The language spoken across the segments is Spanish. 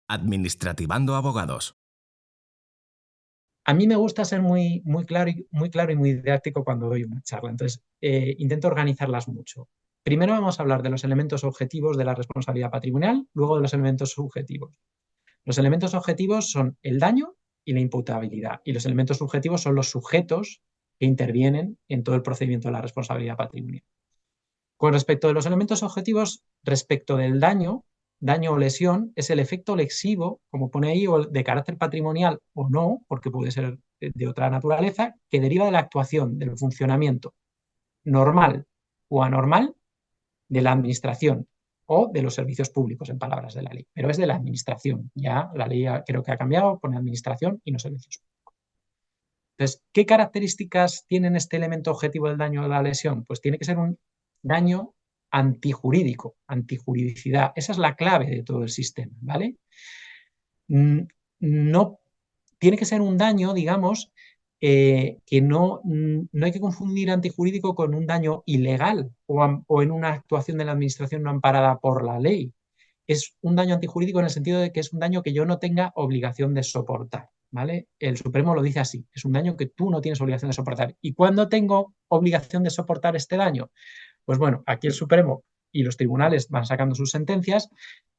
Administrativando Abogados. A mí me gusta ser muy claro y muy didáctico cuando doy una charla, entonces intento organizarlas mucho. Primero vamos a hablar de los elementos objetivos de la responsabilidad patrimonial, luego de los elementos subjetivos. Los elementos objetivos son el daño y la imputabilidad, y los elementos subjetivos son los sujetos que intervienen en todo el procedimiento de la responsabilidad patrimonial. Con respecto de los elementos objetivos, respecto del daño o lesión, es el efecto lesivo, como pone ahí, o de carácter patrimonial o no, porque puede ser de otra naturaleza, que deriva de la actuación, del funcionamiento normal o anormal de la administración o de los servicios públicos, en palabras de la ley. Pero es de la administración. Ya la ley creo que ha cambiado, pone administración y no servicios públicos. Entonces, ¿qué características tienen este elemento objetivo del daño o la lesión? Pues tiene que ser un daño antijurídico, antijuridicidad. Esa es la clave de todo el sistema, ¿vale? No, tiene que ser un daño, digamos, que no hay que confundir antijurídico con un daño ilegal o en una actuación de la administración no amparada por la ley. Es un daño antijurídico en el sentido de que es un daño que yo no tenga obligación de soportar, ¿vale? El Supremo lo dice así, es un daño que tú no tienes obligación de soportar. ¿Y cuándo tengo obligación de soportar este daño? Pues bueno, aquí el Supremo y los tribunales van sacando sus sentencias,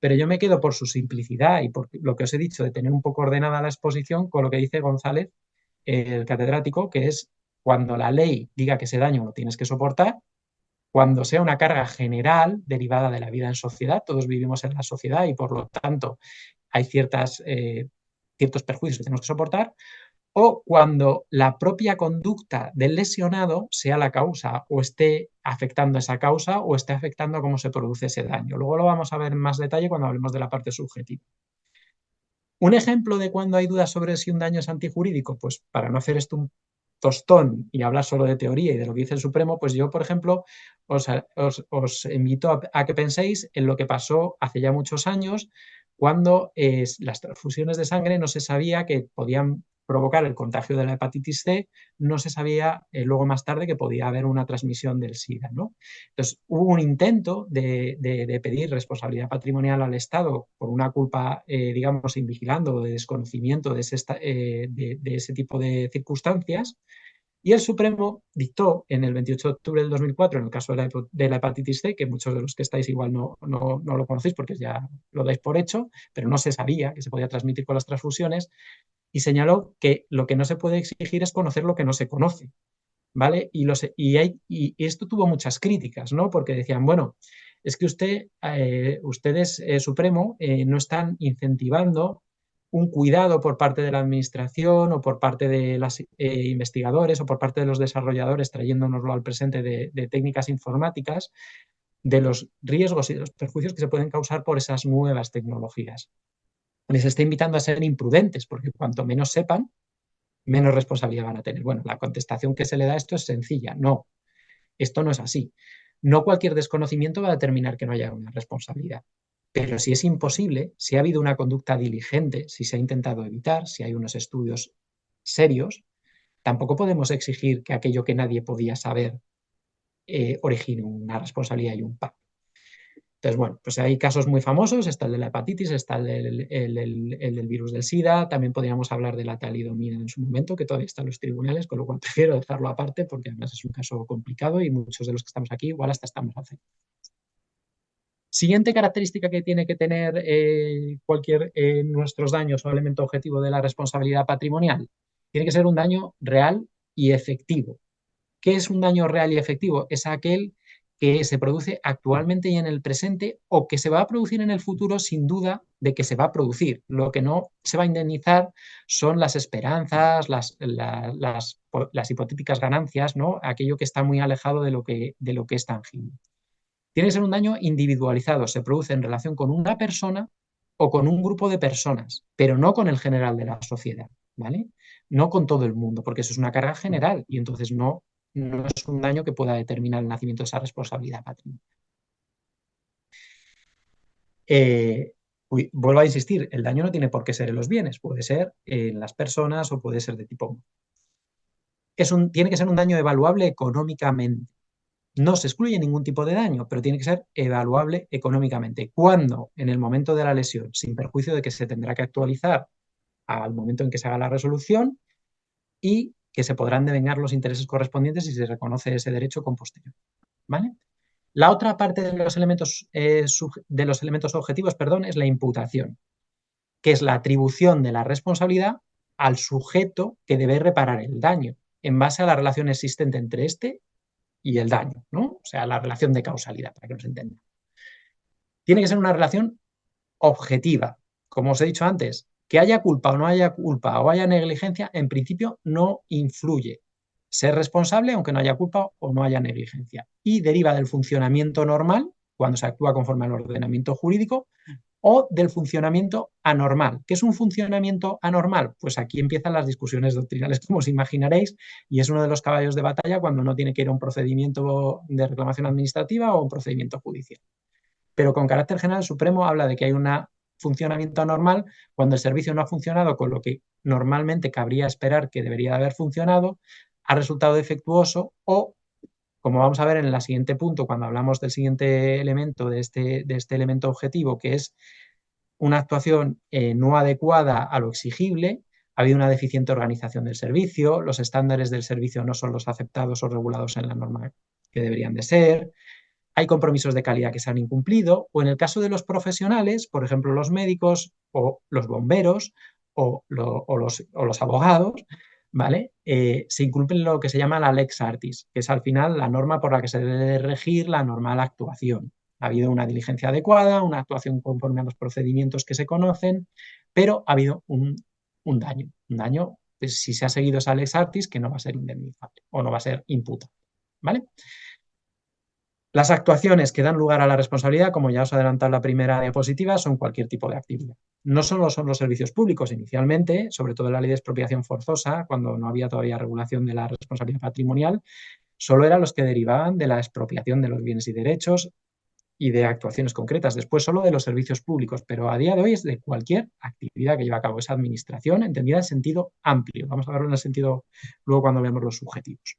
pero yo me quedo por su simplicidad y por lo que os he dicho de tener un poco ordenada la exposición con lo que dice González, el catedrático, que es cuando la ley diga que ese daño lo tienes que soportar, cuando sea una carga general derivada de la vida en sociedad, todos vivimos en la sociedad y por lo tanto hay ciertos perjuicios que tenemos que soportar, o cuando la propia conducta del lesionado sea la causa o esté afectando esa causa o esté afectando a cómo se produce ese daño. Luego lo vamos a ver en más detalle cuando hablemos de la parte subjetiva. Un ejemplo de cuando hay dudas sobre si un daño es antijurídico, pues para no hacer esto un tostón y hablar solo de teoría y de lo que dice el Supremo, pues yo, por ejemplo, os invito a que penséis en lo que pasó hace ya muchos años cuando las transfusiones de sangre no se sabía que podían provocar el contagio de la hepatitis C, no se sabía luego más tarde que podía haber una transmisión del SIDA, ¿no? Entonces, hubo un intento de pedir responsabilidad patrimonial al Estado por una culpa, digamos, invigilando o de desconocimiento de ese tipo de circunstancias, y el Supremo dictó en el 28 de octubre del 2004, en el caso de la hepatitis C, que muchos de los que estáis igual no lo conocéis porque ya lo dais por hecho, pero no se sabía que se podía transmitir con las transfusiones, y señaló que lo que no se puede exigir es conocer lo que no se conoce, ¿vale? Y esto tuvo muchas críticas, ¿no? Porque decían, bueno, es que ustedes, Supremo, no están incentivando un cuidado por parte de la administración o por parte de los investigadores o por parte de los desarrolladores, trayéndonoslo al presente de técnicas informáticas, de los riesgos y los perjuicios que se pueden causar por esas nuevas tecnologías. Les está invitando a ser imprudentes, porque cuanto menos sepan, menos responsabilidad van a tener. Bueno, la contestación que se le da a esto es sencilla. No, esto no es así. No cualquier desconocimiento va a determinar que no haya una responsabilidad. Pero si es imposible, si ha habido una conducta diligente, si se ha intentado evitar, si hay unos estudios serios, tampoco podemos exigir que aquello que nadie podía saber origine una responsabilidad y un pago. Entonces, bueno, pues hay casos muy famosos, está el de la hepatitis, está el del virus del SIDA, también podríamos hablar de la talidomida en su momento, que todavía está en los tribunales, con lo cual prefiero dejarlo aparte porque además es un caso complicado y muchos de los que estamos aquí igual hasta estamos afectados. Siguiente característica que tiene que tener nuestros daños o elemento objetivo de la responsabilidad patrimonial, tiene que ser un daño real y efectivo. ¿Qué es un daño real y efectivo? Es aquel que se produce actualmente y en el presente o que se va a producir en el futuro sin duda de que se va a producir. Lo que no se va a indemnizar son las esperanzas, las hipotéticas ganancias, ¿no? Aquello que está muy alejado de lo que es tangible. Tiene que ser un daño individualizado, se produce en relación con una persona o con un grupo de personas, pero no con el general de la sociedad, ¿vale? No con todo el mundo, porque eso es una carga general y entonces no es un daño que pueda determinar el nacimiento de esa responsabilidad patrimonial. Vuelvo a insistir, el daño no tiene por qué ser en los bienes, puede ser en las personas o puede ser de tipo... tiene que ser un daño evaluable económicamente. No se excluye ningún tipo de daño, pero tiene que ser evaluable económicamente. ¿Cuándo? En el momento de la lesión, sin perjuicio de que se tendrá que actualizar al momento en que se haga la resolución y que se podrán devengar los intereses correspondientes si se reconoce ese derecho con posterior. ¿Vale? La otra parte de los elementos objetivos, perdón, es la imputación, que es la atribución de la responsabilidad al sujeto que debe reparar el daño, en base a la relación existente entre este y el daño, ¿no? O sea, la relación de causalidad, para que nos entienda. Tiene que ser una relación objetiva. Como os he dicho antes, que haya culpa o no haya culpa o haya negligencia, en principio no influye. Ser responsable aunque no haya culpa o no haya negligencia. Y deriva del funcionamiento normal, cuando se actúa conforme al ordenamiento jurídico, o del funcionamiento anormal. ¿Qué es un funcionamiento anormal? Pues aquí empiezan las discusiones doctrinales, como os imaginaréis, y es uno de los caballos de batalla cuando no tiene que ir a un procedimiento de reclamación administrativa o un procedimiento judicial. Pero con carácter general, el Supremo habla de que hay un funcionamiento anormal cuando el servicio no ha funcionado con lo que normalmente cabría esperar que debería haber funcionado, ha resultado defectuoso o, como vamos a ver en el siguiente punto, cuando hablamos del siguiente elemento, de este elemento objetivo, que es una actuación no adecuada a lo exigible, ha habido una deficiente organización del servicio, los estándares del servicio no son los aceptados o regulados en la norma que deberían de ser, hay compromisos de calidad que se han incumplido, o en el caso de los profesionales, por ejemplo, los médicos o los bomberos o los abogados, ¿vale? Se incumplen lo que se llama la lex artis, que es al final la norma por la que se debe regir la normal actuación. Ha habido una diligencia adecuada, una actuación conforme a los procedimientos que se conocen, pero ha habido un daño. Un daño, pues, si se ha seguido esa lex artis, que no va a ser indemnizable o no va a ser imputable, ¿vale? Las actuaciones que dan lugar a la responsabilidad, como ya os he adelantado en la primera diapositiva, son cualquier tipo de actividad. No solo son los servicios públicos inicialmente, sobre todo en la ley de expropiación forzosa, cuando no había todavía regulación de la responsabilidad patrimonial, solo eran los que derivaban de la expropiación de los bienes y derechos y de actuaciones concretas. Después solo de los servicios públicos, pero a día de hoy es de cualquier actividad que lleva a cabo esa administración, entendida en sentido amplio. Vamos a verlo en el sentido luego cuando veamos los subjetivos.